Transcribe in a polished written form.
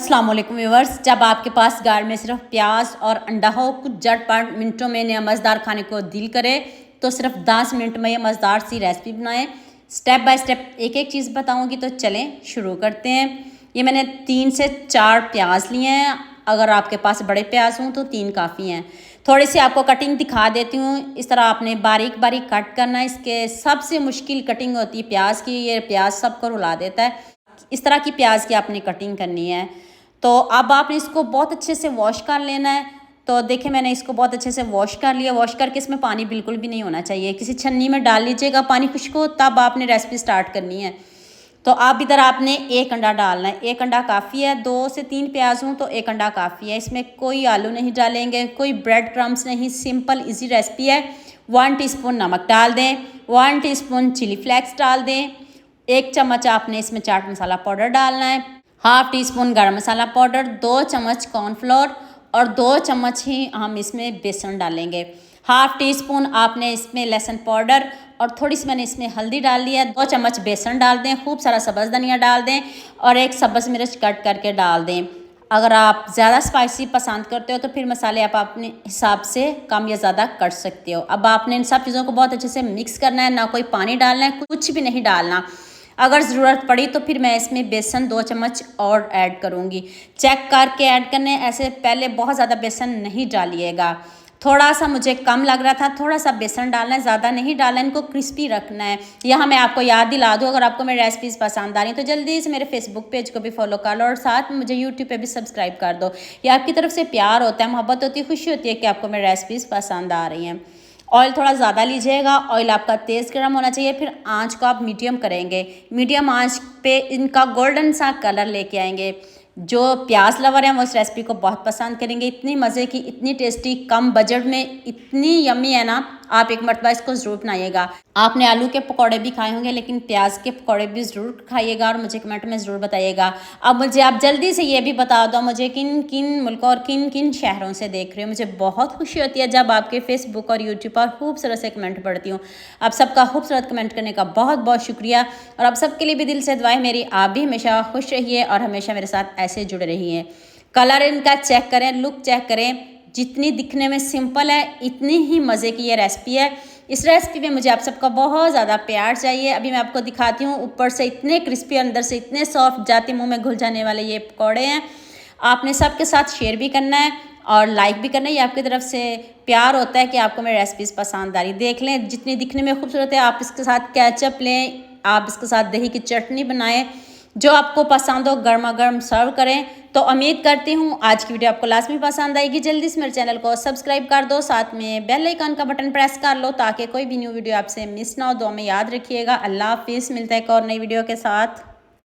अस्सलाम वालेकुम व्यूअर्स। जब आपके पास घर में सिर्फ प्याज और अंडा हो, कुछ झटपट मिनटों में नया मज़ेदार खाने को दिल करे तो सिर्फ 10 मिनट में ये मज़ेदार सी रेसिपी बनाएं। स्टेप बाय स्टेप एक एक चीज़ बताऊंगी, तो चलें शुरू करते हैं। ये मैंने 3 से 4 प्याज लिए हैं। अगर आपके पास बड़े प्याज हों तो 3 काफ़ी हैं। थोड़ी सी आपको कटिंग दिखा देती हूँ। इस तरह आपने बारीक बारीक कट करना है। इसके सबसे मुश्किल कटिंग होती है प्याज की। ये प्याज सबको रुला देता है। इस तरह की प्याज की आपने कटिंग करनी है। तो अब आपने इसको बहुत अच्छे से वॉश कर लेना है। तो देखिए मैंने इसको बहुत अच्छे से वॉश कर लिया। वॉश करके इसमें पानी बिल्कुल भी नहीं होना चाहिए। किसी छन्नी में डाल लीजिएगा पानी खुश्क हो, तब आपने रेसिपी स्टार्ट करनी है। तो अब इधर आपने 1 अंडा डालना है। 1 अंडा काफ़ी है। 2 से 3 प्याज हों तो 1 अंडा काफ़ी है। इसमें कोई आलू नहीं डालेंगे, कोई ब्रेड क्रम्स नहीं, सिंपल इजी रेसिपी है। 1 टीस्पून नमक डाल दें, 1 टीस्पून चिली फ्लेक्स डाल दें, 1 चम्मच आपने इसमें चाट मसाला पाउडर डालना है, हाफ टी स्पून गर्म मसाला पाउडर, 2 चम्मच कॉर्नफ्लोर और 2 चम्मच ही हम इसमें बेसन डालेंगे। हाफ टी स्पून आपने इसमें लहसुन पाउडर और थोड़ी सी मैंने इसमें हल्दी डाल ली है। 2 चम्मच बेसन डाल दें, खूब सारा सब्ज़ धनिया डाल दें और 1 सब्ज़ मिर्च कट करके डाल दें। अगर आप ज़्यादा स्पाइसी पसंद करते हो तो फिर मसाले आप अपने हिसाब से कम या ज़्यादा कर सकते हो। अब आपने इन सब चीज़ों को बहुत अच्छे से मिक्स करना है। ना कोई पानी डालना है, कुछ भी नहीं डालना। अगर ज़रूरत पड़ी तो फिर मैं इसमें बेसन 2 चम्मच और ऐड करूँगी। चेक करके ऐड करने, ऐसे पहले बहुत ज़्यादा बेसन नहीं डालिएगा। थोड़ा सा मुझे कम लग रहा था, थोड़ा सा बेसन डालना है, ज़्यादा नहीं डालना है। इनको क्रिस्पी रखना है। यहाँ मैं आपको याद दिला दूँ, अगर आपको मेरी रेसिपीज़ पसंद आ रही हैं तो जल्दी से मेरे फेसबुक पेज को भी फॉलो कर लो और साथ में मुझे यूट्यूब पे भी सब्सक्राइब कर दो। ये आपकी तरफ से प्यार होता है, मोहब्बत होती है, खुशी होती है कि आपको मेरी रेसिपीज़ पसंद आ रही हैं। ऑयल थोड़ा ज़्यादा लीजिएगा। ऑयल आपका तेज़ गर्म होना चाहिए। फिर आंच को आप मीडियम करेंगे। मीडियम आंच पे इनका गोल्डन सा कलर लेके आएंगे। जो प्याज लवर हैं वो इस रेसिपी को बहुत पसंद करेंगे। इतनी मज़े की, इतनी टेस्टी, कम बजट में इतनी यम्मी है ना, आप एक मरतबा इसको ज़रूर बनाइएगा। आपने आलू के पकौड़े भी खाए होंगे, लेकिन प्याज के पकौड़े भी ज़रूर खाइएगा और मुझे कमेंट में ज़रूर बताइएगा। अब मुझे आप जल्दी से ये भी बता दो मुझे किन किन मुल्कों और किन किन शहरों से देख रहे हो। मुझे बहुत खुशी होती है जब आपके फेसबुक और यूट्यूब पर खूबसूरत से कमेंट पढ़ती हूँ। आप सबका खूबसूरत कमेंट करने का बहुत बहुत शुक्रिया। और आप सबके लिए भी दिल से दुआ है मेरी, आप भी हमेशा खुश रहिए और हमेशा मेरे साथ ऐसे जुड़े रहिए। कलर इनका चेक करें, लुक चेक करें। जितनी दिखने में सिंपल है, इतनी ही मज़े की ये रेसिपी है। इस रेसिपी में मुझे आप सबका बहुत ज़्यादा प्यार चाहिए। अभी मैं आपको दिखाती हूँ। ऊपर से इतने क्रिस्पी, अंदर से इतने सॉफ्ट, जाते मुंह में घुल जाने वाले ये पकौड़े हैं। आपने सबके साथ शेयर भी करना है और लाइक भी करना है। ये आपकी तरफ से प्यार होता है कि आपको मेरी रेसिपीज़ पसंद आ रही। देख लें, जितनी दिखने में खूबसूरत है। आप इसके साथ केचप लें, आप इसके साथ दही की चटनी बनाएं, जो आपको पसंद हो, गर्मा गर्म सर्व करें। तो उम्मीद करती हूँ आज की वीडियो आपको लाजमी पसंद आएगी। जल्दी से मेरे चैनल को सब्सक्राइब कर दो, साथ में बेल आइकन का बटन प्रेस कर लो ताकि कोई भी न्यू वीडियो आपसे मिस ना हो। दुआ में याद रखिएगा। अल्लाह हाफिज़। मिलता है एक और नई वीडियो के साथ।